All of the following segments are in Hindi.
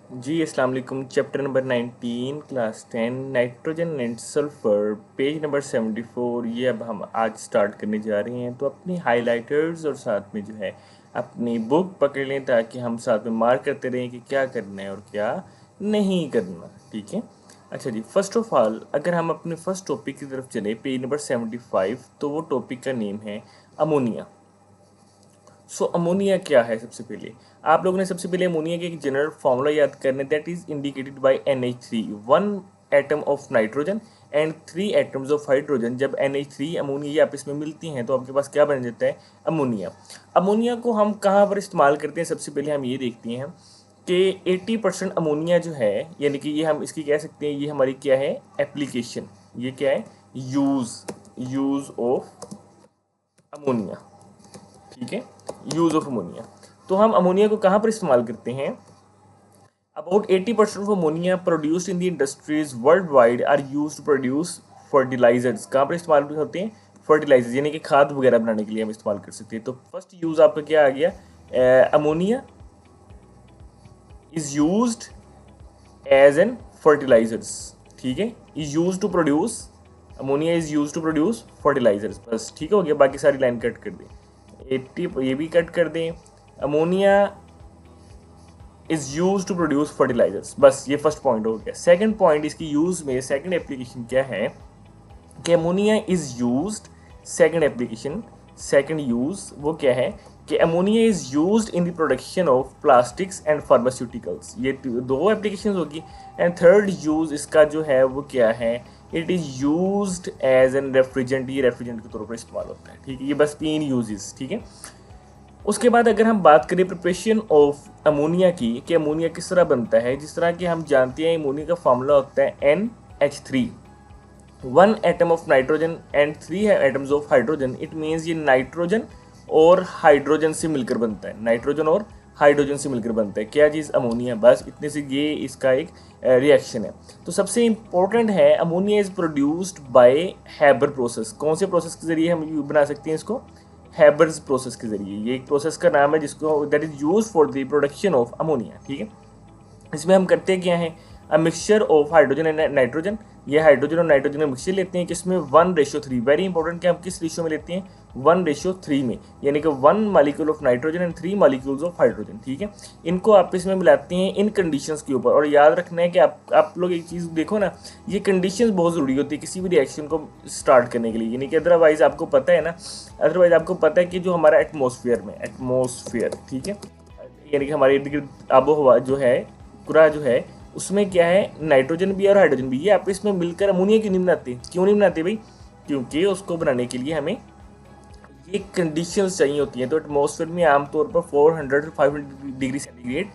जी अस्सलाम वालेकुम। Chapter number 19 class 10 nitrogen and sulphur page number 74 ये अब हम आज स्टार्ट करने जा रहे हैं। तो अपनी हाइलाइटर्स और साथ में जो है अपनी बुक पकड़ लें ताकि हम साथ में मार्क करते रहें कि क्या करना है और क्या नहीं करना। ठीक है। अच्छा जी, फर्स्ट ऑफ ऑल अगर हम अपने फर्स्ट टॉपिक की तरफ चले पेज नंबर 75, तो वो टॉपिक का नेम है अमोनिया। सो अमोनिया क्या है? सबसे पहले आप लोगों ने सबसे पहले अमोनिया के एक जनरल फार्मूला याद करना है, that is indicated by NH3, one atom of nitrogen and three atoms of hydrogen. जब NH3 अमोनिया ये आपस में मिलती हैं तो आपके पास क्या बन जाता है? अमोनिया। अमोनिया को हम कहाँ पर इस्तेमाल करते हैं? सबसे पहले हम ये देखते हैं कि 80% अमोनिया जो है, यानी कि ये हम इसकी कह सकते हैं ये हमारी क्या है? एप्लीकेशन। ये क्या है? Use use of ammonia. ठीक है, यूज ऑफ अमोनिया। तो हम अमोनिया को कहाँ पर इस्तेमाल करते हैं? About 80% of ammonia produced in the industries world wide are use to produce fertilisers. कहाँ पर इस्तेमाल होते हैं? फर्टिलाइजर्स, यानी कि खाद वगैरह बनाने के लिए हम इस्तेमाल कर सकते हैं। तो फर्स्ट यूज आपका क्या आ गया? Ammonia is used as an fertilisers. ठीक है, is use to produce, ammonia is use to produce fertilisers. बस ठीक हो गया, बाकी सारी लाइन कट कर दें। 80 ये भी कट कर दें। Ammonia is use to produce fertilisers. बस ये फर्स्ट पॉइंट हो गया। सेकंड पॉइंट इसकी यूज में सेकंड एप्लीकेशन क्या है कि ammonia is used, second application, second use वो क्या है कि ammonia is used in the production of plastics and pharmaceuticals. ये दो एप्लीकेशन होगी। एंड थर्ड यूज इसका जो है वो क्या है? It is used as an refrigerant. ये रेफ्रिजरेंट के तौर पर इस्तेमाल होता है। ठीक है, ये बस तीन यूजेस। ठीक है। उसके बाद अगर हम बात करें प्रिपरेशन ऑफ अमोनिया की, कि अमोनिया किस तरह बनता है, जिस तरह कि हम जानते हैं अमोनिया का फार्मूला होता है NH3, one atom of nitrogen and three atoms of hydrogen. It means ये नाइट्रोजन और हाइड्रोजन से मिलकर बनता है। नाइट्रोजन और हाइड्रोजन से मिलकर बनता है क्या चीज़? अमोनिया। बस इतने से ये इसका एक रिएक्शन है। तो सबसे इंपॉर्टेंट है ammonia is produced by Haber process. कौन से प्रोसेस के जरिए हम बना सकते हैं इसको? हैबर्स प्रोसेस के जरिए। ये एक प्रोसेस का नाम है जिसको that is use for the production of ammonia. ठीक है। इसमें हम करते क्या है? A mixture of hydrogen and nitrogen. ये हाइड्रोजन और नाइट्रोजन का मिक्सचर लेते हैं किसमें? 1:3। वेरी इंपॉर्टेंट कि हम किस रेशियो में लेते हैं? 1:3 में, यानी कि 1 molecule of nitrogen and 3 molecules of hydrogen. ठीक है। इनको आपस में मिलाते हैं इन कंडीशंस के ऊपर। और याद रखना है कि आप लोग एक चीज़ देखो ना, ये कंडीशंस बहुत ज़रूरी होती है किसी भी रिएक्शन को स्टार्ट करने के लिए। यानी कि अदरवाइज आपको पता है ना, अदरवाइज आपको पता है कि जो हमारा एटमोसफियर में एटमोसफियर, ठीक है, यानी कि हमारे इर्द गिर्द आबो हवा जो है, पूरा जो है, उसमें क्या है? नाइट्रोजन भी और हाइड्रोजन भी, ये आपस में मिलकर अमोनिया क्यों नहीं बनाते? क्यों नहीं बनाते भाई? क्योंकि उसको बनाने के लिए हमें ये कंडीशंस चाहिए होती हैं। तो एटमॉस्फेयर में आमतौर पर 400 से 500 डिग्री सेंटीग्रेड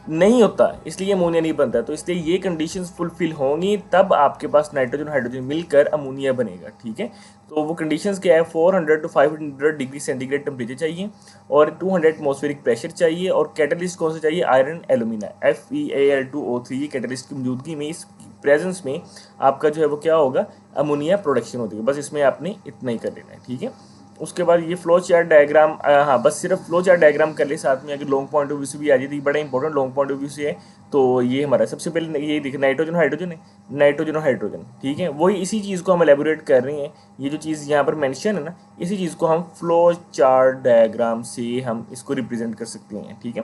नहीं होता, इसलिए अमोनिया नहीं बनता। तो इसलिए ये कंडीशंस फुलफिल होंगी तब आपके पास नाइट्रोजन हाइड्रोजन मिलकर अमोनिया बनेगा। ठीक है। तो वो कंडीशंस क्या है? 400 टू 500 डिग्री सेंटीग्रेड टेम्परेचर चाहिए और 200 एटमॉस्फेरिक प्रेशर चाहिए। और कैटलिस्ट कौन सा चाहिए? Iron alumina, FeAl2O3। ये कैटलिस्ट की मौजूदगी में, इस प्रेजेंस में आपका जो है वो क्या होगा? अमोनिया प्रोडक्शन होती है। बस इसमें आपने इतना ही कर लेना है। ठीक है। उसके बाद ये फ्लो चार्ट डायग्राम, हाँ बस सिर्फ फ्लो चार्ट डायग्राम कर ले, साथ में अगर लॉन्ग पॉइंट ऑफ व्यू से भी आ जाए तो ये बड़ा important long point of view से है। तो ये हमारा सबसे पहले ये देखिए, नाइट्रोजन हाइड्रोजन है, नाइट्रोजन और हाइड्रोजन। ठीक है, वही इसी चीज़ को हम एलेबोरेट कर रहे हैं। ये जो चीज़ यहाँ पर मेंशन है ना, इसी चीज़ को हम फ्लो चार्ट डायग्राम से हम इसको रिप्रेजेंट कर सकते हैं। ठीक है,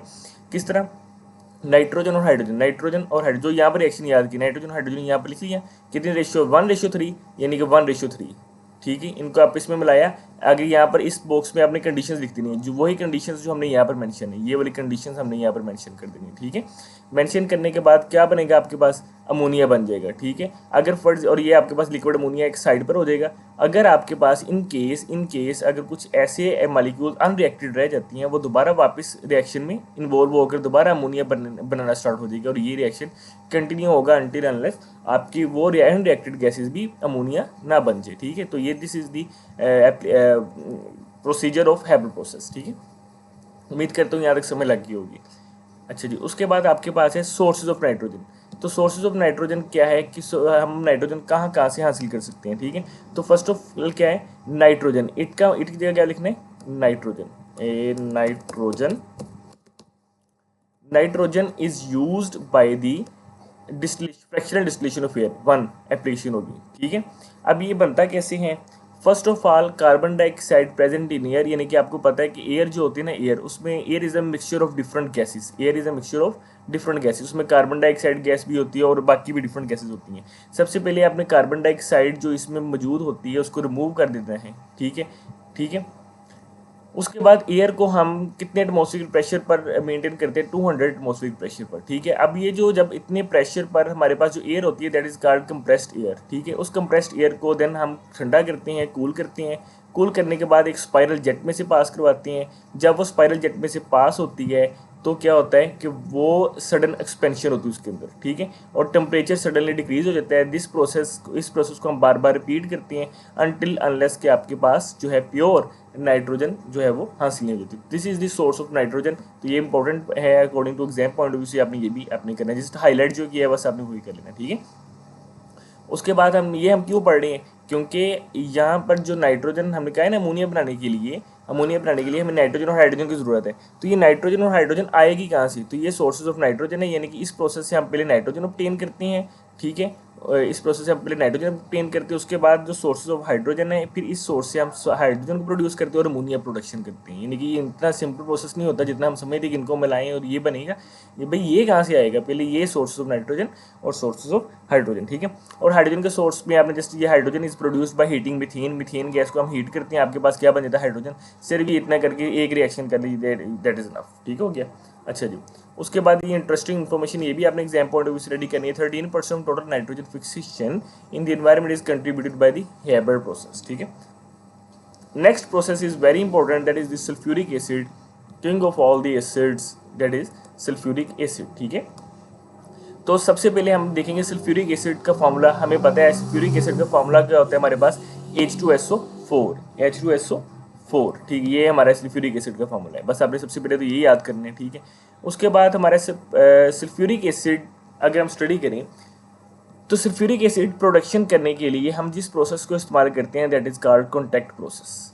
किस तरह? नाइट्रोजन और हाइड्रोजन, नाइट्रोजन और हाइड्रोजन, जो यहाँ पर रिएक्शन याद की, नाइट्रोजन हाइड्रोजन यहाँ पर लिख लिया। कितने रेशियो? 1:3, यानी कि 1:3। ठीक है, इनको आप इसमें मिलाया। आगे यहाँ पर इस बॉक्स में आपने कंडीशंस लिख देनी है, जो वही कंडीशंस जो हमने यहाँ पर मेंशन है, ये वाली कंडीशंस हमने यहाँ पर मेंशन कर देनी है। ठीक है, मेंशन करने के बाद क्या बनेगा आपके पास? अमोनिया बन जाएगा। ठीक है, अगर फर्ज, और ये आपके पास लिक्विड अमोनिया एक साइड पर हो जाएगा। अगर आपके पास इन केस अगर कुछ ऐसे मालिक्यूल अनरिएक्टेड रह जाती हैं, वो दोबारा वापस रिएक्शन में इन्वॉल्व होकर दोबारा अमोनिया बनाना स्टार्ट हो जाएगी। और ये रिएक्शन कंटिन्यू होगा अनटिल अनलेस आपकी वो अनरिएक्टेड गैसेज भी अमोनिया ना बन जाए। ठीक है, तो ये this is the procedure of Haber process. ठीक है, उम्मीद करता हूँ यहाँ तक समय लग गई होगी। अच्छा जी, उसके बाद आपके पास है सोर्सेज ऑफ नाइट्रोजन। तो सोर्सेज ऑफ नाइट्रोजन क्या है कि हम नाइट्रोजन कहाँ कहाँ से हासिल कर सकते हैं। ठीक है, तो फर्स्ट ऑफ ऑल क्या है? नाइट्रोजन। इट की जगह क्या लिखना है? Nitrogen, nitrogen. Nitrogen is used by the fractional distillation of air, one application होगी, ठीक है। अब ये बनता कैसे हैं? First of all carbon dioxide present in air, यानी कि आपको पता है कि एयर जो होती है ना, एयर उसमें air is a mixture of different gases, air is a mixture of different gases, उसमें कार्बन डाइऑक्साइड गैस भी होती है और बाकी भी डिफरेंट गैसेस होती हैं। सबसे पहले आपने कार्बन डाइऑक्साइड जो इसमें मौजूद होती है उसको रिमूव कर देते हैं, ठीक है, ठीक है। उसके बाद एयर को हम कितने एटमॉस्फेरिक प्रेशर पर मेंटेन करते हैं? 200 एटमॉस्फेरिक प्रेशर पर, ठीक है। अब ये जो जब इतने प्रेशर पर हमारे पास जो एयर होती है that is called compressed air, ठीक है। उस कंप्रेस्ड एयर को देन हम ठंडा करते हैं, कूल करते हैं, कूल करने के बाद एक स्पाइरल जेट में से पास करवाते हैं। जब वो स्पाइरल जेट में से पास होती है तो क्या होता है कि वो सडन एक्सपेंशन होती है उसके अंदर, ठीक है, और टेम्परेचर सडनली डिक्रीज हो जाता है। इस प्रोसेस को हम बार बार रिपीट करते हैं अनटिल अनलेस के आपके पास जो है प्योर नाइट्रोजन जो है वो हासिल नहीं हो जाती। This is the source of nitrogen. तो ये इंपॉर्टेंट है according to exam point of view से, आपने ये भी आपने करना है, जस्ट हाईलाइट जो किया है बस आपने वही कर लेना, ठीक है। उसके बाद हम क्यों पढ़ रहे हैं? क्योंकि यहाँ पर जो नाइट्रोजन हमने कहा है ना, अमोनिया बनाने के लिए हमें नाइट्रोजन और हाइड्रोजन की ज़रूरत है। तो ये नाइट्रोजन और हाइड्रोजन आएगी कहाँ से? तो ये सोर्सेज ऑफ नाइट्रोजन है, यानी कि इस प्रोसेस से हम पहले नाइट्रोजन ऑब्टेन करते हैं, ठीक है। इस प्रोसेस से हम पहले नाइट्रोजन ऑब्टेन करते हैं, उसके बाद जो सोर्सेज ऑफ हाइड्रोजन है फिर इस सोर्स से हम हाइड्रोजन को प्रोड्यूस करते हैं और अमोनिया प्रोडक्शन करते हैं। यानी कि ये इतना सिंपल प्रोसेस नहीं होता जितना हम समझते कि इनको मिलाएं और ये बनेगा। ये भाई ये कहाँ से आएगा? पहले ये सोर्सेज ऑफ नाइट्रोजन और सोर्सेज ऑफ हाइड्रोजन, ठीक है। और हाइड्रोजन के सोर्स में आपने जस्ट ये hydrogen is produced by heating methane gas को हम हीट करते हैं, आपके पास क्या बन जाता है? हाइड्रोजन। सिर्फ भी इतना करके एक रिएक्शन कर लीजिए, दैट इज इनफ, ठीक हो गया। अच्छा जी, उसके बाद ये इंटरेस्टिंग इन्फॉर्मेशन ये भी आपने एग्जाम पॉइंट ऑफ व्यू से रेडी करनी है। 13% total nitrogen fixation in the environment is contributed by the Haber process, ठीक है। Next process is very important, that is the sulphuric acid, king of all the acids, that is sulphuric acid, ठीक है। तो सबसे पहले हम देखेंगे सल्फ्यूरिक एसिड का फॉर्मूला। हमें पता है सल्फ्यूरिक एसिड का फॉर्मूला क्या होता है हमारे पास? H2SO4, ठीक है। ये हमारा सल्फ्यूरिक एसिड का फॉर्मूला है, बस आपने सबसे पहले तो ये याद करना है, ठीक है। उसके बाद हमारे सल्फ्यूरिक एसिड अगर हम स्टडी करें तो सल्फ्यूरिक एसिड प्रोडक्शन करने के लिए हम जिस प्रोसेस को इस्तेमाल करते हैं that is called contact process.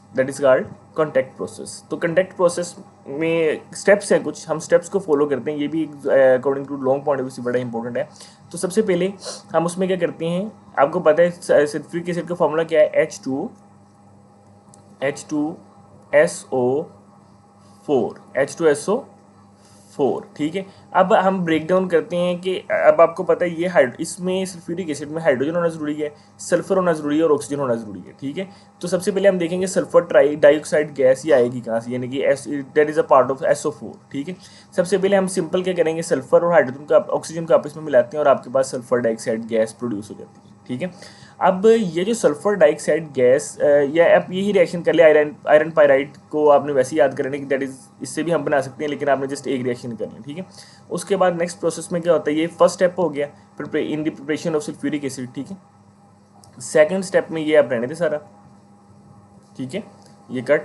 तो कॉन्टैक्ट प्रोसेस में स्टेप्स हैं कुछ, हम स्टेप्स को फॉलो करते हैं, ये भी according to long point of view से बड़ा इंपॉर्टेंट है। तो सबसे पहले हम उसमें क्या करते हैं, आपको पता है सल्फ्यूरिक एसिड का फॉर्मूला क्या है? H2SO4, ठीक है। अब हम ब्रेक डाउन करते हैं कि अब आपको पता है ये इसमें सल्फ्यूरिक एसिड में हाइड्रोजन होना जरूरी है, सल्फर होना जरूरी है और ऑक्सीजन होना जरूरी है, ठीक है। तो सबसे पहले हम देखेंगे सल्फर डाइऑक्साइड गैस ये आएगी कहाँ से, यानी कि that is a part of SO4, ठीक है। सबसे पहले हम सिंपल क्या करेंगे, सल्फर और हाइड्रोजन का ऑक्सीजन को आपस में मिलाते हैं और आपके पास सल्फर डाइऑक्साइड गैस प्रोड्यूस हो जाती है, ठीक है। अब ये जो सल्फर डाइऑक्साइड गैस या आप यही रिएक्शन कर ले आयरन पाइराइड को आपने वैसे ही याद करना है कि दैट इज, इससे भी हम बना सकते हैं लेकिन आपने जस्ट एक रिएक्शन कर लें, ठीक है। उसके बाद नेक्स्ट प्रोसेस में क्या होता है, ये फर्स्ट स्टेप हो गया in the preparation of sulphuric acid, ठीक है। सेकंड स्टेप में ये आप रहने दे सारा, ठीक है, ये कट।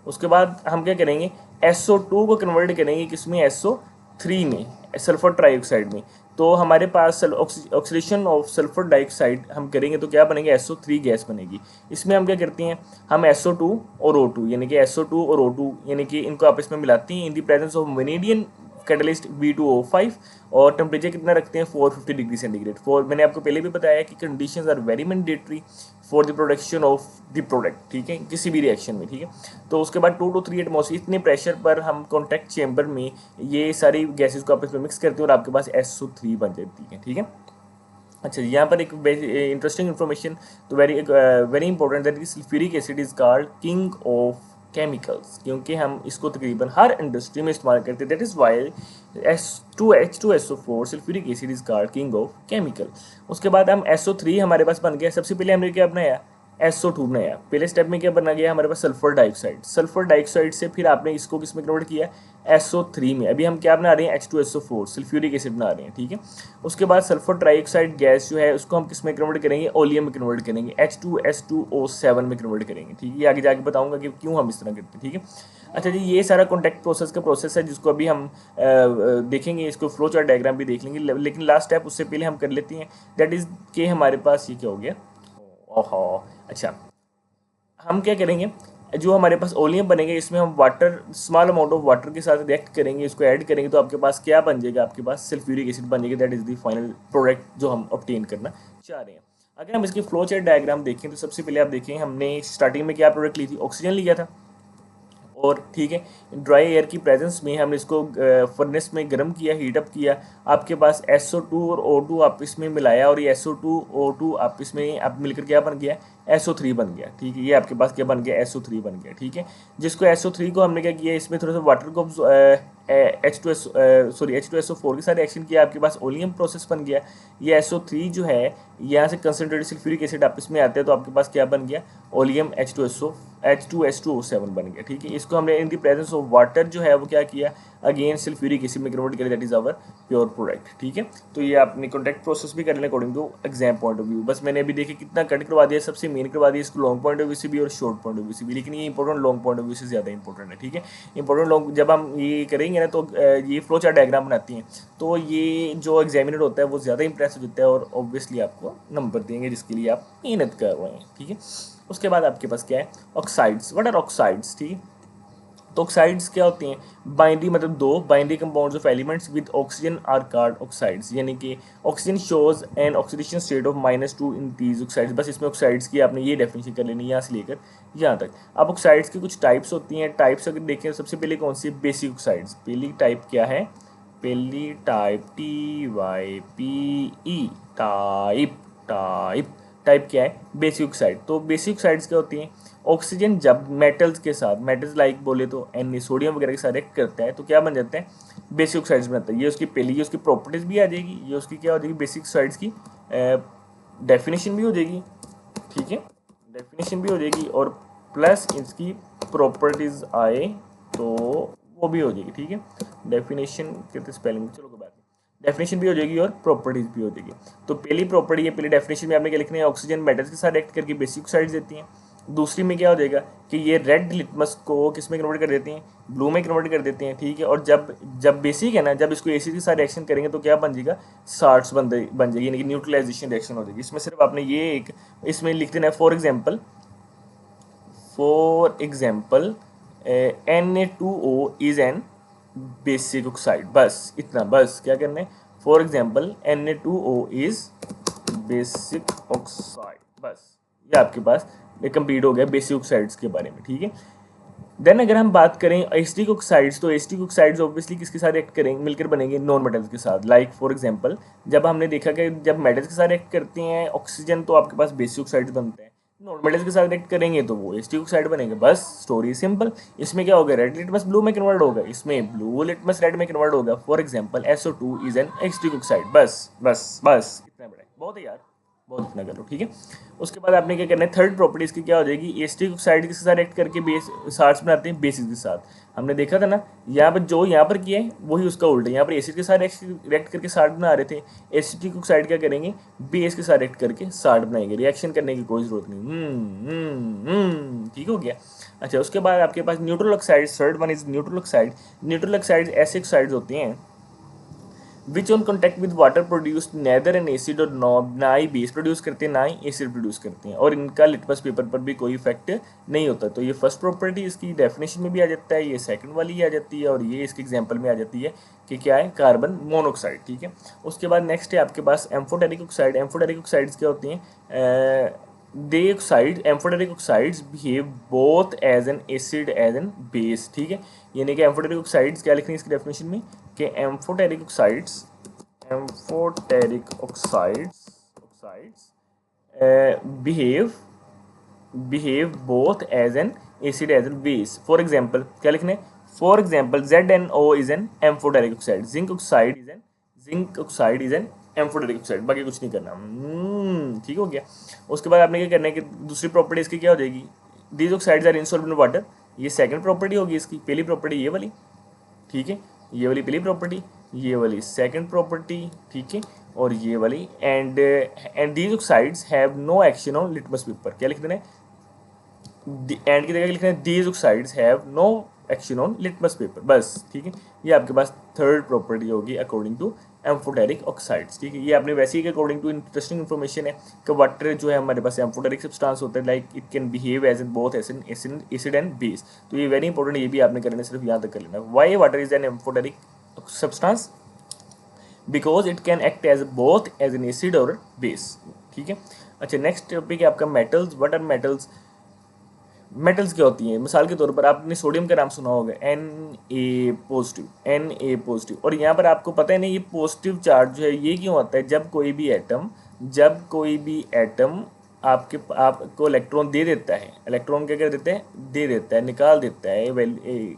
उसके बाद हम क्या करेंगे, SO2 को कन्वर्ट करेंगे किसमें? SO3 में, सल्फर ट्राइऑक्साइड में। तो हमारे पास ऑक्सीडेशन ऑफ सल्फर डाइऑक्साइड हम करेंगे तो क्या बनेंगे? SO3 गैस बनेगी। इसमें हम क्या करते हैं, हम SO2 और O2 यानी कि SO2 और O2 यानी कि इनको आपस में मिलाते हैं in the presence of vanadium catalyst B2O5 और टेम्परेचर कितना रखते हैं? 450 डिग्री सेंटीग्रेड। मैंने आपको पहले भी बताया कि conditions are very mandatory for the production of the product, ठीक है, किसी भी रिएक्शन में, ठीक है। तो उसके बाद 2 to 3 एटमॉस्फेयर इतने प्रेशर पर हम कॉन्टैक्ट चेंबर में ये सारी गैसेज को आपस में मिक्स करते हैं और आपके पास SO3 बन जाती है, ठीक है। अच्छा, यहाँ पर एक इंटरेस्टिंग इन्फॉर्मेशन, तो very important, that sulphuric acid is called king of chemicals, क्योंकि हम इसको तकरीबन हर इंडस्ट्री में इस्तेमाल करते हैं। That is why H2SO4 sulphuric acid is called king of chemical. उसके बाद हम SO3 हमारे पास बन गया। सबसे पहले हमने क्या बनाया? SO2 बनाया। पहले स्टेप में क्या बना गया हमारे पास? सल्फर डाइऑक्साइड से फिर आपने इसको किस में कन्वर्ट किया? SO3 में। अभी हम क्या बना रहे हैं? H2SO4 सल्फ्यूरिक एसिड बना रहे हैं, ठीक है। उसके बाद सल्फर ट्राइऑक्साइड गैस जो है उसको हम किस में कन्वर्ट करेंगे? ओलियम में कन्वर्ट करेंगे, H2S2O7 में कन्वर्ट करेंगे, ठीक है। ये आगे जाके बताऊंगा कि क्यों हम इस तरह करते हैं, ठीक है। अच्छा जी, ये सारा कॉन्टैक्ट प्रोसेस का प्रोसेस है जिसको अभी हम देखेंगे, इसको फ्लो चार्ट डायग्राम भी देख लेंगे, लेकिन लास्ट स्टेप उससे पहले हम कर लेते हैं, दैट इज कि हमारे पास ये क्या हो गया? ओहो, अच्छा, हम क्या करेंगे, जो हमारे पास ओलियम बनेंगे इसमें हम water, small amount of water के साथ रिएक्ट करेंगे, इसको ऐड करेंगे, तो आपके पास क्या बन जाएगा, आपके पास सल्फ्यूरिक एसिड बन जाएगा। That is the final product जो हम ऑब्टेन करना चाह रहे हैं। अगर हम इसकी फ्लो चार्ट डायग्राम देखें तो सबसे पहले आप देखें हमने स्टार्टिंग में क्या प्रोडक्ट ली थी, ऑक्सीजन लिया था, और ठीक है ड्राई एयर की प्रेजेंस में हमने इसको फर्नेस में गर्म किया, हीट अप किया, आपके पास SO2 और O2 आप इसमें मिलाया, और ये SO2 O2 आप इसमें आप मिलकर क्या बन गया, SO3 बन गया। ठीक है, ये आपके पास क्या बन गया, SO3 बन गया। ठीक है, जिसको SO3 को हमने क्या किया, इसमें थोड़ा सा वाटर को H2SO4 के साथ रिएक्शन किया, आपके पास ओलियम प्रोसेस बन गया। ये SO3 जो है यहाँ से कंसनट्रेटेड सल्फ्यूरिक एसिड आप इसमें आते हैं, तो आपके पास क्या बन गया, ओलियम H2S2 बन गया। ठीक है, इसको हमने in the presence of water जो है वो क्या किया, अगेन सल्फ्यूरिक एसिड में कन्वर्ट किया। That is our pure product. ठीक है, तो ये आपने कॉन्टैक्ट प्रोसेस भी कर लेना according to exam point of view. बस मैंने अभी देखिए कितना कट करवा दिया, सबसे मेन करवा दिया, इसको लॉन्ग पॉइंट ऑफ व्यू से भी और शॉर्ट पॉइंट ऑफ व्यू से भी, लेकिन ये important long point of view से ज़्यादा इंपॉर्टेंट है। ठीक है, इंपॉर्टेंट लॉन्ग जब हम ये करेंगे ना तो ये फ्लो चार्ट डायग्राम बनाती हैं, तो ये जो एग्जामिनर होता है वो ज़्यादा इंप्रेस हो जाता है और ऑब्वियसली आपको नंबर देंगे जिसके लिए आप मेहनत कर रहे हैं। ठीक है, उसके बाद आपके पास क्या है, ऑक्साइड्स। What are oxides? ठीक है, तो ऑक्साइड्स क्या होते हैं, बाइंडिंग मतलब दो binding compounds of elements with oxygen are called oxides, यानी कि oxygen shows an oxidation state of -2 in these oxides. बस इसमें ऑक्साइड्स की आपने ये डेफिनेशन कर लेनी है यहाँ से लेकर यहाँ तक। अब ऑक्साइड्स की कुछ टाइप्स होती हैं, टाइप्स अगर देखें सबसे पहले कौन सी, बेसिक ऑक्साइड्स। पहली टाइप क्या है, पहली type TYPE, type type type क्या है, बेसिक ऑक्साइड। तो बेसिक ऑक्साइड्स क्या होती हैं, ऑक्सीजन जब मेटल्स के साथ, मेटल्स लाइक बोले तो Na सोडियम वगैरह के साथ रिएक्ट करता है तो क्या बन जाते हैं, बेसिक ऑक्साइड्स बनता है। ये उसकी पहली, ये उसकी प्रॉपर्टीज भी आ जाएगी, ये उसकी क्या हो जाएगी, बेसिक ऑक्साइड्स की डेफिनेशन भी हो जाएगी। ठीक है, डेफिनेशन भी हो जाएगी और प्लस इसकी प्रॉपर्टीज आए तो वो भी हो जाएगी। ठीक है, डेफिनेशन कहते स्पेलिंग, चलो कोई बात नहीं, डेफिनेशन भी हो जाएगी और प्रॉपर्टीज भी हो जाएगी। तो पहली प्रॉपर्टी है, पहली डेफिनेशन में आपने क्या लिखना है, ऑक्सीजन मेटल्स के साथ रिएक्ट करके बेसिक ऑक्साइड्स देती हैं। दूसरी में क्या हो जाएगा कि ये रेड लिटमस को किस में कन्वर्ट कर देती हैं, ब्लू में कन्वर्ट कर देते हैं। ठीक है, और जब जब बेसिक है ना, जब इसको एसिड के साथ रिएक्शन करेंगे तो क्या बन जाएगा, साल्ट्स बन जाएगी, यानी कि न्यूट्रलाइजेशन रिएक्शन हो जाएगी। इसमें सिर्फ आपने ये एक इसमें लिख देना है, for example Na2O is an basic oxide. बस इतना, बस क्या करना है, for example Na2O is basic oxide, बस ये आपके पास ये कंप्लीट हो गया बेसिक ऑक्साइड्स के बारे में। ठीक है, देन अगर हम बात करें एसिटिक ऑक्साइड्स, तो एसिटिक ऑक्साइड्स ऑब्वियसली किसके साथ रिएक्ट करेंगे, मिलकर बनेंगे नॉन मेटल्स के साथ। लाइक फॉर एग्जांपल जब हमने देखा कि जब मेटल्स के साथ रिएक्ट करते हैं ऑक्सीजन तो आपके पास बेसिक ऑक्साइड्स बनते हैं, नॉन मेटल्स के साथ रिएक्ट करेंगे तो वो एसिटिक ऑक्साइड बनेंगे। बस स्टोरी सिंपल। इसमें क्या होगा, रेड लिटमस ब्लू में कन्वर्ट होगा, इसमें ब्लू लिटमस रेड में कन्वर्ट होगा। For example SO2 is an acetic oxide. बस बस बस इतना बड़ा है, बहुत है यार, बहुत इतना करो। ठीक है, उसके बाद आपने क्या करना है, थर्ड प्रॉपर्टी इसकी क्या हो जाएगी, एसिटिक ऑक्साइड के साथ रिएक्ट करके बेस साल्ट्स बनाते हैं बेसिस के साथ। हमने देखा था ना, यहाँ पर जो यहाँ पर किया है वही उसका उल्टा है, यहाँ पर एसिड के साथ रिएक्ट करके साल्ट बना रहे थे, एसिटिक ऑक्साइड क्या करेंगे, बेस के साथ रिएक्ट करके साल्ट बनाएंगे, रिएक्शन करने की कोई जरूरत नहीं। ठीक हो गया। अच्छा, उसके बाद आपके पास neutral oxide, third one is neutral oxide. Neutral oxide ऐसे ऑक्साइड्स होते हैं which on contact with water produce neither an acid, और ना ही बेस प्रोड्यूस करते हैं ना ही एसिड प्रोड्यूस करते हैं, और इनका लिटमस पेपर पर भी कोई इफेक्ट नहीं होता। तो ये फर्स्ट प्रॉपर्टी इसकी डेफिनेशन में भी आ जाता है, ये सेकंड वाली आ जाती है, और ये इसके एग्जांपल में आ जाती है कि क्या है, कार्बन मोनोऑक्साइड। ठीक है, उसके बाद नेक्स्ट है आपके पास एम्फोटेरिक ऑक्साइड। एम्फोटेरिक ऑक्साइड्स क्या होती हैं, they oxide amphoteric oxides behave both as an acid as an base. ठीक है, यानी कि एम्फोटेरिक ऑक्साइड्स क्या लिखनी है इसकी डेफिनेशन में कि amphoteric oxides behave both as an acid as an base. For example क्या लिखना है, for example ZnO is an amphoteric oxide, zinc oxide is an amphoteric oxide, बाकी कुछ नहीं करना। ठीक हो गया। उसके बाद आपने क्या करना है कि दूसरी प्रॉपर्टी इसकी क्या हो जाएगी, these oxides are insoluble in water, ये सेकंड प्रॉपर्टी होगी इसकी। पहली प्रॉपर्टी ये वाली, ठीक है, ये वाली पहली प्रॉपर्टी, ये वाली सेकंड प्रॉपर्टी। ठीक है, और ये वाली and these oxides have no action on litmus paper. क्या लिख देना है, एंड की जगह लिखना है these oxides have no action on litmus paper, बस ठीक है। ये आपके पास थर्ड प्रॉपर्टी होगी अकॉर्डिंग टू एम्फोटेरिक ऑक्साइड्स, ठीक है। ये आपने वैसे ही अकॉर्डिंग टू इंटरेस्टिंग इन्फॉर्मेशन है कि वाटर जो है हमारे पास एम्फोटेरिक सब्सटेंस होता है, like it can behave as in both acid and base. तो ये वेरी इंपॉर्टेंट, ये भी आपने करना, सिर्फ यहाँ तक कर लेना। Why water is an amphoteric substance? Because it can act as both as an acid और बेस, ठीक है। अच्छा, नेक्स्ट टॉपिक है आपका metals. What are metals? Metals क्या होती हैं? मिसाल के तौर पर आपने सोडियम का नाम सुना होगा, Na पॉजिटिव, Na पॉजिटिव। और यहाँ पर आपको पता है नहीं, ये पॉजिटिव चार्ज जो है ये क्यों होता है? जब कोई भी एटम आपको इलेक्ट्रॉन दे देता है, इलेक्ट्रॉन क्या कर देता है? दे देता है, निकाल देता है,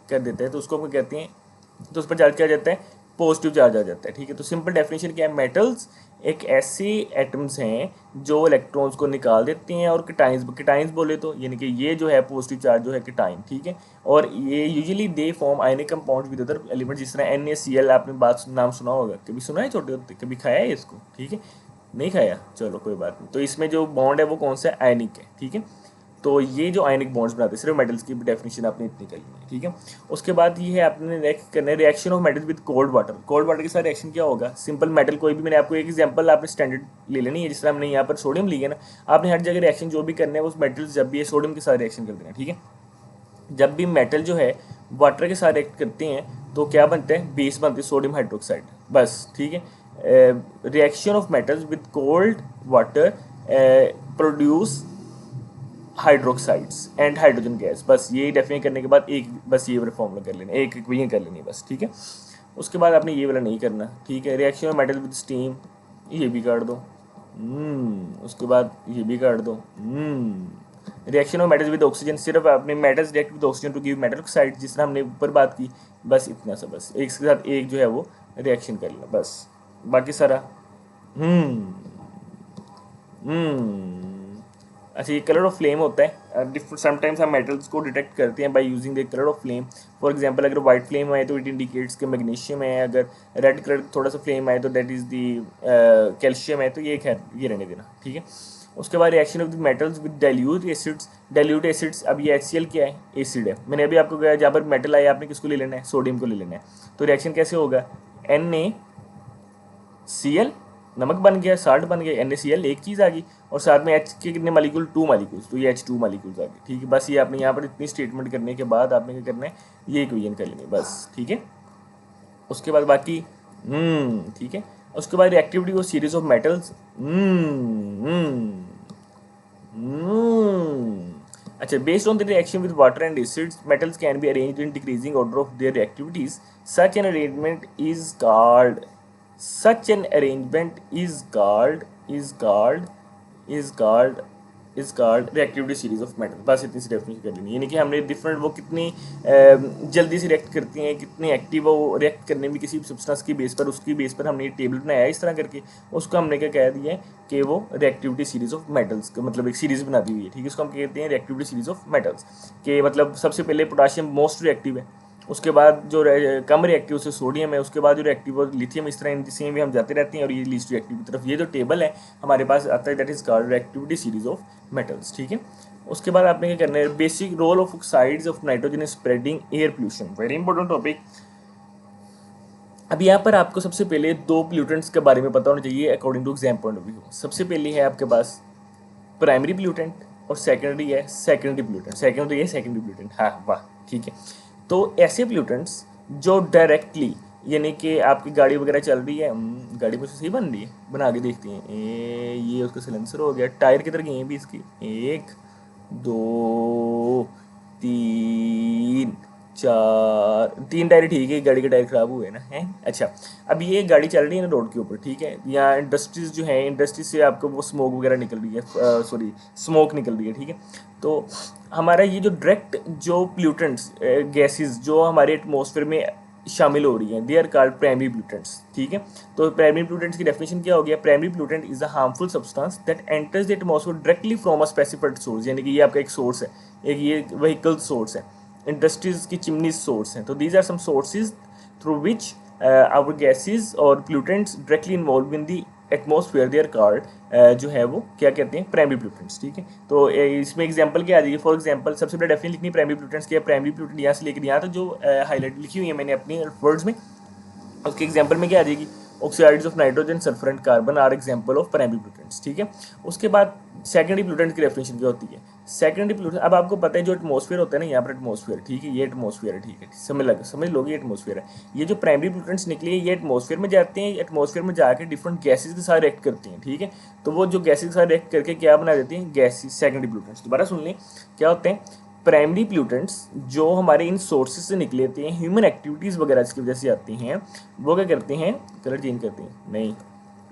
कर देता है, तो उसको हम कहते हैं, तो उस पर चार्ज क्या आ जाता है? पॉजिटिव चार्ज आ जाता है, ठीक है। तो सिंपल डेफिनेशन क्या है? मेटल्स एक ऐसे एटम्स हैं जो इलेक्ट्रॉन्स को निकाल देते हैं, और किटाइंस बोले तो यानी कि ये जो है पॉजिटिव चार्ज जो है किटाइन, ठीक है। और ये usually they form ionic compound with other element, जिस तरह NaCl आपने नाम सुना होगा, कभी सुना है छोटे होते, कभी खाया है इसको, ठीक है। नहीं खाया, चलो कोई बात नहीं। तो इसमें जो बॉन्ड है वो कौन सा है? आयनिक है, ठीक है। तो ये जो आयनिक बॉन्ड्स बनाते हैं, सिर्फ मेटल्स की डेफिनेशन आपने इतनी कर ली है, ठीक है। उसके बाद ये है आपने नेक्स्ट करना है reaction of metal with cold water. Cold water के साथ रिएक्शन क्या होगा? सिंपल मेटल कोई भी, मैंने आपको एक एग्जांपल आपने स्टैंडर्ड ले लेनी है, जिस तरह हमने यहाँ पर सोडियम लिया ना, आपने हर जगह रिएक्शन जो भी करना है उस मेटल्स जब भी है सोडियम के साथ रिएक्शन कर देना, ठीक है। जब भी मेटल जो है वाटर के साथ रिएक्ट करते हैं तो क्या बनता है? बेस बनती है, सोडियम हाइड्रोक्साइड, बस ठीक है। Reaction of metals with cold water produce hydroxides and hydrogen gas, बस ये डेफिनेट करने के बाद एक बस ये वाला फॉर्मूला कर लेना, एक इक्वेशन कर लेनी बस, ठीक है। उसके बाद आपने ये वाला नहीं करना, ठीक है। Reaction of metal with steam, ये भी काट दो। उसके बाद ये भी काट दो। Reaction of metals with oxygen, सिर्फ आपने metals react with oxygen to give metal oxide, जिस तरह हमने ऊपर बात की, बस इतना सा, बस एक के साथ एक जो है वो रिएक्शन कर लेना, बस बाकी सारा अच्छा, ये कलर ऑफ फ्लेम होता है। समटाइम्स हम मेटल्स को डिटेक्ट करते हैं by using the colour of flame. For example, अगर वाइट फ्लेम आए तो इट इंडिकेट्स के मैग्नीशियम है, अगर रेड कलर थोड़ा सा फ्लेम आए तो दैट इज़ दी कैल्शियम है। तो ये खैर ये रहने देना, ठीक है। उसके बाद reaction of the metals with dilute acids. Dilute acids, अब ये HCl क्या है? एसिड है। मैंने अभी आपको कहा जहाँ पर मेटल आया आपने किसको ले लेना है? सोडियम को ले लेना है। तो रिएक्शन कैसे होगा? NaCl, नमक बन गया, साल्ट बन गया, NaCl एक चीज़ आ गई, और साथ में H के कितने मालिक्यूल? 2 मालिक्यूल्स, तो ये H2 मालिक्यूल्स आ गए, ठीक है। बस ये आपने यहाँ पर इतनी स्टेटमेंट करने के बाद आपने क्या करना है? ये इक्वेशन कर लेनी, बस ठीक है। उसके बाद बाकी ठीक है। उसके बाद reactivity of series of metals. अच्छा, based on the reaction with water and acids, metals can be arranged in decreasing order of their reactivities. Such an arrangement is called such an arrangement is called reactivity series of metals। बस इतनी सी डेफिनेशन कर लेनी, यानी कि हमने डिफरेंट वो कितनी जल्दी से रिएक्ट करती हैं, कितनी एक्टिव वो रिएक्ट करने में किसी सब्सटेंस की बेस पर, उसकी बेस पर हमने टेबल बनाया इस तरह करके, उसको हमने क्या कह दिया है कि वो रिएक्टिविटी सीरीज ऑफ मेटल्स का मतलब एक सीरीज बना दी हुई है, ठीक है। उसको हम कहते हैं रिएक्टिविटी सीरीज ऑफ मेटल्स के मतलब सबसे पहले पोटाशियम मोस्ट रिएक्टिव है, उसके बाद जो कम रिएक्टिव से सोडियम है, उसके बाद जो रिएक्टिव और लिथियम, इस तरह सेम भी हम जाते रहते हैं, और ये लीस्ट रिएक्टिव की तरफ ये जो टेबल है हमारे पास आता है, that is called reactivity series of metals, ठीक है। उसके बाद आपने क्या करना है? Basic role of oxides of nitrogen spreading air pollution, very important topic. अब यहाँ पर आपको सबसे पहले 2 पोल्यूटेंट्स के बारे में पता होना चाहिए according to exam point of view. सबसे पहले है आपके पास प्राइमरी पोल्यूटेंट और सेकेंडरी है सेकेंडरी पोल्यूटेंट। सेकेंडरी है सेकेंडरी पोल्यूटेंट, हाँ वाह, ठीक है। तो ऐसे पोल्यूटेंट्स जो डायरेक्टली, यानी कि आपकी गाड़ी वगैरह चल रही है, गाड़ी मुझसे सही बन रही है, बना के देखते हैं। ये उसका सिलेंसर हो गया, टायर किधर गए हैं भी इसके? 1 2 3 4, 3 टायर ठीक है, गाड़ी के टायर खराब हुए ना हैं। अच्छा, अब ये गाड़ी चल रही है ना रोड के ऊपर, ठीक है। यहाँ इंडस्ट्रीज जो है, इंडस्ट्री से आपको वो स्मोक वगैरह निकल रही है, सॉरी स्मोक निकल रही है, ठीक है। तो हमारा ये जो डायरेक्ट जो पोल्यूटेंट्स गैसेस जो हमारे एटमॉस्फेयर में शामिल हो रही हैं, they are called primary pollutants, ठीक है। तो प्राइमरी पोल्यूटेंट्स की डेफिनेशन क्या हो गया? Primary pollutant is a harmful substance that enters the atmosphere directly from a specified source, यानी कि ये आपका एक सोर्स है, एक ये व्हीकल सोर्स है, इंडस्ट्रीज की चिमनी सोर्स हैं। तो these are some sources through which our gases और pollutants directly involve in the atmosphere they are called, जो है वो क्या कहते हैं, प्राइमरी पोल्यूटेंट्स, ठीक है। तो इसमें एग्जांपल क्या आ जाएगी, फॉर एग्जांपल सबसे पहले डेफिनेशन लिखनी प्राइमरी पोल्यूटेंट्स क्या है, प्राइमरी पोल्यूटेंट यहाँ से लेकर यहाँ तक जो हाईलाइट लिखी हुई है मैंने अपनी वर्ड्स में, उसके एग्जांपल में क्या आ जाएगी, oxides of nitrogen, sulphur and carbon are example of primary pollutants, ठीक है। उसके बाद सेकेंडरी पोल्यूटेंट की डेफिनेशन क्या होती है, सेकेंडरी पोल्यूटेंट, अब आपको पता है जो एटमॉस्फेयर होता है ना, यहाँ पर एटमॉस्फेयर, ठीक है, ये एटमॉस्फेयर है, ठीक है, समझ लोगे एटमॉस्फेयर है। ये जो प्राइमरी पोल्यूटेंट्स निकले ये एटमॉस्फेयर में जाते हैं, एटमॉस्फेयर में जाकर डिफरेंट गैसेज के साथ रिएक्ट करती हैं, ठीक है। तो वो जो गैसेज के साथ रिएक्ट करके क्या बना देती हैं, गैसेज, सेकेंडरी पोल्यूटेंट्स। दोबारा सुन लें, क्या होते हैं, प्राइमरी पोल्यूटेंट्स जो हमारे इन सोर्सेज से निकले थे, ह्यूमन एक्टिविटीज़ वगैरह की वजह से आती हैं, वो क्या करते हैं, कलर चेंज करते हैं, नहीं,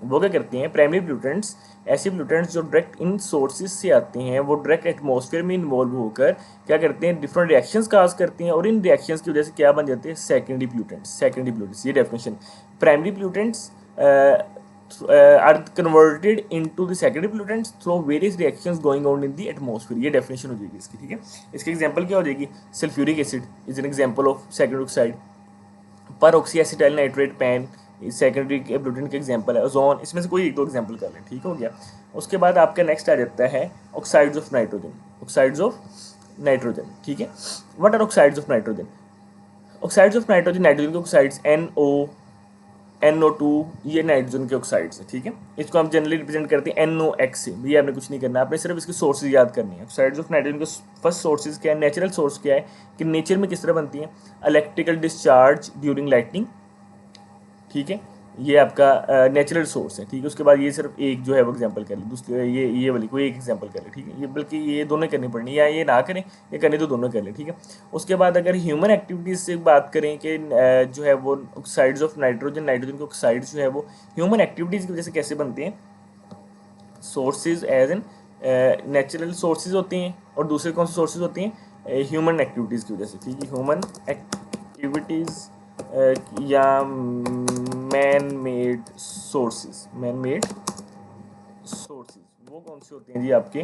वो क्या करते हैं, प्राइमरी पोल्यूटेंट्स, ऐसे पोल्यूटेंट्स जो डायरेक्ट इन सोर्सेज से आते हैं, वो डायरेक्ट एटमॉस्फेयर में इन्वॉल्व होकर क्या करते हैं, डिफरेंट रिएक्शंस काज करते हैं, और इन रिएक्शंस की वजह से क्या बन जाते हैं, सेकेंडरी पोल्यूटेंट्स, सेकेंडरी पोल्यूटेंट्स। ये definition, primary pollutants are converted into the secondary pollutants through various reactions going on in the atmosphere। ये डेफिनेशन हो जाएगी इसकी, ठीक है। इसके एग्जांपल क्या हो जाएगी, sulphuric acid is an example of secondary oxide, peroxyacetyl nitrate PAN secondary pollutant का एग्जांपल है, ओजोन, इसमें से कोई एक दो एग्जांपल कर लें, ठीक हो गया। उसके बाद आपका नेक्स्ट आ जाता है oxides of nitrogen, oxides of nitrogen, ठीक है। What are oxides of nitrogen, oxides of nitrogen, nitrogen के ऑक्साइड्स NO2, ये नाइट्रोजन के ऑक्साइड्स है, ठीक है। इसको हम जनरली रिप्रेजेंट करते हैं NOx से, ये आपने कुछ नहीं करना, आपने सिर्फ इसके सोर्सेज याद करनी है। ऑक्साइड्स ऑफ नाइट्रोजन के फर्स्ट सोर्सेज क्या है, नेचुरल सोर्स क्या है, कि नेचर में किस तरह बनती है, इलेक्ट्रिकल डिस्चार्ज ड्यूरिंग लाइटनिंग, ठीक है, ये आपका नेचुरल सोर्स है, ठीक है। उसके बाद ये सिर्फ एक जो है वो एग्जांपल कर ले, दूसरे ये वाली कोई एक एग्जांपल कर ले, ठीक है। ये बल्कि ये दोनों करनी पड़नी, या ये ना करें, ये करनी तो दोनों कर ले, ठीक है। उसके बाद अगर ह्यूमन एक्टिविटीज़ से बात करें कि जो है वो ऑक्साइड्स ऑफ नाइट्रोजन, नाइट्रोजन के ऑक्साइड्स जो है वो ह्यूमन एक्टिविटीज़ की वजह से कैसे बनते हैं, sources as an natural sources होते हैं, और दूसरे कौन से सोर्सेज होते हैं, ह्यूमन एक्टिविटीज़ की वजह से, ठीक है। ह्यूमन एक्टिविटीज़ या man made sources, man made sources वो कौन से होते हैं जी आपके,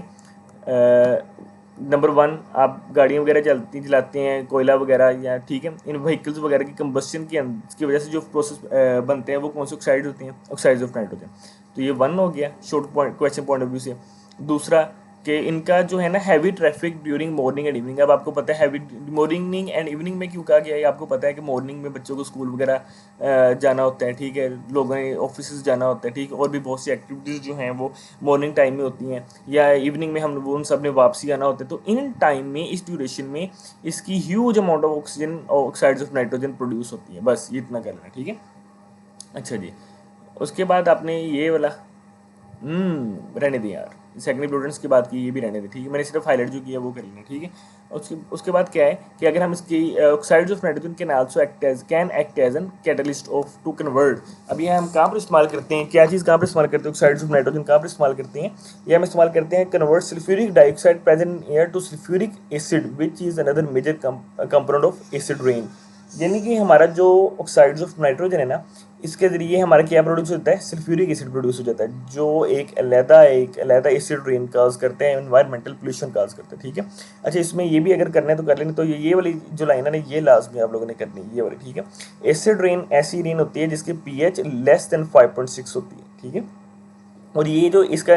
नंबर 1 आप गाड़ियाँ वगैरह चलाते हैं, कोयला वगैरह, या ठीक है, इन व्हीकल्स वगैरह की कंबस्शन की वजह से जो प्रोसेस बनते हैं वो कौन से ऑक्साइड होते हैं, ऑक्साइड्स ऑफ नाइट्रोजन। तो ये 1 हो गया short point question point of view से। दूसरा कि इनका जो है ना heavy traffic during morning and evening, अब आपको पता है हैवी मॉर्निंग एंड इवनिंग में क्यों कहा गया है, आपको पता है कि मॉर्निंग में बच्चों को स्कूल वगैरह जाना होता है, ठीक है, लोगों ने ऑफिस जाना होता है, ठीक है, और भी बहुत सी एक्टिविटीज़ जो हैं वो मॉर्निंग टाइम में होती हैं, या इवनिंग में हम उन सब ने वापसी आना होता है। तो इन टाइम में, इस ड्यूरेशन में इसकी huge amount of oxygen, oxides of nitrogen produce होती है, बस ये इतना करना है, ठीक है। अच्छा जी, उसके बाद आपने ये वाला रहने दें यार, सेकेंडरी पोल्यूटेंट्स की बात की, ये भी रहने दें, ठीक है, मैंने सिर्फ हाईलाइट जो किया वो कर लेना, ठीक है। उसके बाद क्या है कि अगर हम इसकी oxides of nitrogen can also can act as an catalyst of to convert. अब ये हम कहाँ पर इस्तेमाल करते हैं, क्या चीज़ कहाँ पर इस्तेमाल करते हैं, ऑक्साइड्स ऑफ नाइट्रोजन कहाँ पर इस्तेमाल करते हैं, ये हम इस्तेमाल करते हैं convert sulphuric dioxide present in air to sulphuric acid which is another major component of acid rain. यानी कि हमारा जो ऑक्साइड्स ऑफ नाइट्रोजन है ना, इसके ज़रिए हमारा क्या प्रोड्यूस होता है, सल्फ्यूरिक एसिड प्रोड्यूस हो जाता है, जो एक अलहदा एसिड रेन काज करते हैं, एनवायरमेंटल पोल्यूशन काज करते हैं, ठीक है। अच्छा, इसमें ये भी अगर करना है तो कर लेंगे, तो ये वाली जो लाइन है ना, ये लाजमी आप लोगों ने करनी है, ये वाली, ठीक है। एसिड रेन ऐसी रेन होती है जिसकी pH लेस देन 5.6 होती है, ठीक है। और ये जो इसका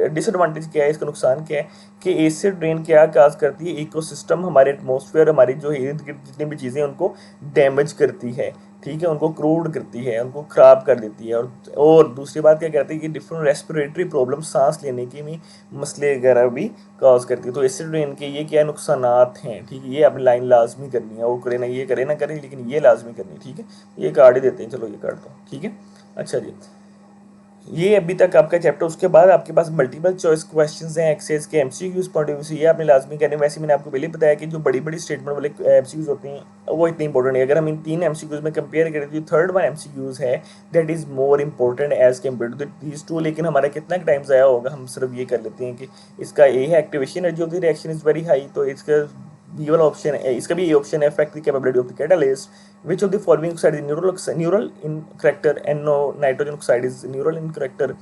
डिसएडवांटेज क्या है, इसका नुकसान क्या है कि एसिड रेन क्या काज करती है, इकोसिस्टम, हमारे एटमॉस्फेयर, हमारी जो इर्द गिर्द जितनी भी चीज़ें उनको डैमेज करती है, ठीक है, उनको क्रूड करती है, उनको ख़राब कर देती है। और दूसरी बात क्या कहती है कि डिफरेंट रेस्पिरेटरी प्रॉब्लम, सांस लेने के भी मसले वगैरह भी काज करती है। तो एसिड रेन के ये क्या नुकसानात हैं, ठीक है, ये अपनी लाइन लाजमी करनी है, वो करे ना ये करे ना करें, लेकिन ये लाजमी करनी है, ठीक है। ये काट ही देते हैं, चलो ये काट दो, ठीक है। अच्छा जी, ये अभी तक आपका चैप्टर। उसके बाद आपके पास मल्टीपल चॉइस क्वेश्चंस हैं एक्सेस के, एमसीक्यूज पॉइंट ऑफ व्यू से ये आपने लाजमी करने। वैसे मैंने आपको पहले बताया कि जो बड़ी बड़ी स्टेटमेंट वाले एमसीक्यूज होते हैं वो इतने इंपॉर्टेंट है। अगर हम इन 3 एमसीक्यूज में कंपेयर करें तो थर्ड वन एमसीक्यूज है that is more important as compare to these two. लेकिन हमारा कितना टाइम ज़ाया होगा, हम सिर्फ ये कर लेते हैं कि इसका ए है activation energy of the reaction is very high, तो इसका बी वाला ऑप्शन है, इसका भी ये ऑप्शन है affect the capability of the catalyst. Which of the following oxide is neutral in character, and no nitrogen oxide is neutral in character.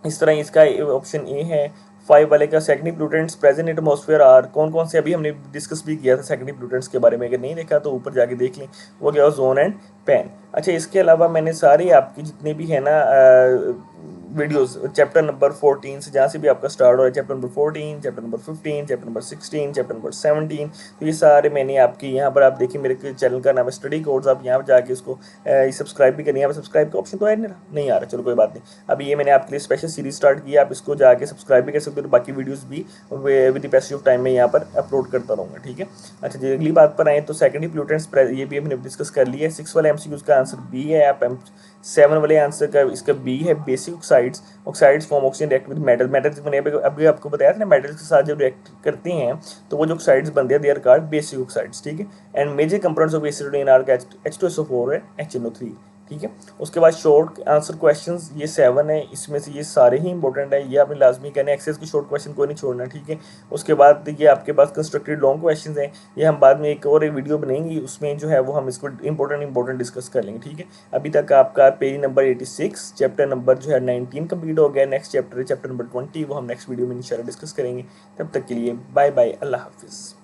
इस तरह इसका ऑप्शन ए है 5 वाले का secondary pollutants present in atmosphere are कौन कौन से, अभी हमने डिस्कस भी किया था सेकेंडरी पोल्यूटेंट्स के बारे में, अगर नहीं देखा तो ऊपर जाके देख लें, वो क्या ओजोन एंड पैन। अच्छा, इसके अलावा मैंने सारी आपकी जितने भी है ना वीडियोस चैप्टर नंबर 14 से, जहाँ से भी आपका स्टार्ट हो रहा है, chapter number 14, chapter number 15, chapter number 16, chapter number 17, तो ये सारे मैंने आपके यहाँ पर, आप देखिए मेरे चैनल का नाम है स्टडी कोर्स, आप यहाँ पर जाके इसको सब्सक्राइब भी करिए। यहाँ पर सब्सक्राइब का ऑप्शन तो नहीं आ रहा, चलो कोई बात नहीं। अभी ये मैंने आपके लिए स्पेशल सीरीज स्टार्ट की है, आप इसको जाके सब्सक्राइब भी कर सकते हो, तो बाकी वीडियोज़ भी with the passage of time में यहाँ पर अपलोड करता रहूँगा, ठीक है। अच्छा जी, अगली बात पर आए तो सेकेंडरी पोल्यूटेंट्स, ये भी हमने डिस्कस कर लिया है। 6 वाले MCQ का आंसर बी है, आप 7 वाले आंसर का इसका बी है। Basic oxides form oxygen react with metals मैंने अभी आपको बताया था ना, मेटल्स के साथ जब रिएक्ट करती हैं तो वो जो ऑक्साइड्स बनते हैं, they are called basic oxides, ठीक है। And major components of acid are H2SO4 है, HNO3, ठीक है। उसके बाद शॉर्ट आंसर क्वेश्चंस ये 7 है, इसमें से ये सारे ही इंपॉर्टेंट है, ये आपने लाजमी कहना है, एक्सेस के शॉर्ट क्वेश्चन कोई नहीं छोड़ना, ठीक है। उसके बाद ये आपके पास कंस्ट्रक्टेड लॉन्ग क्वेश्चंस हैं, ये हम बाद में एक वीडियो बनेंगी, उसमें जो है वो हम इसको इंपॉर्टेंट डिस्कस कर लेंगे, ठीक है। अभी तक आपका पेज नंबर 86 चैप्टर नंबर जो है 19 कंप्लीट हो गया। नेक्स्ट चैप्टर नंबर 20, वो हम नेक्स्ट वीडियो में इंशाल्लाह डिस्कस करेंगे। तब तक के लिए बाय बाय, अल्लाह हाफिज़।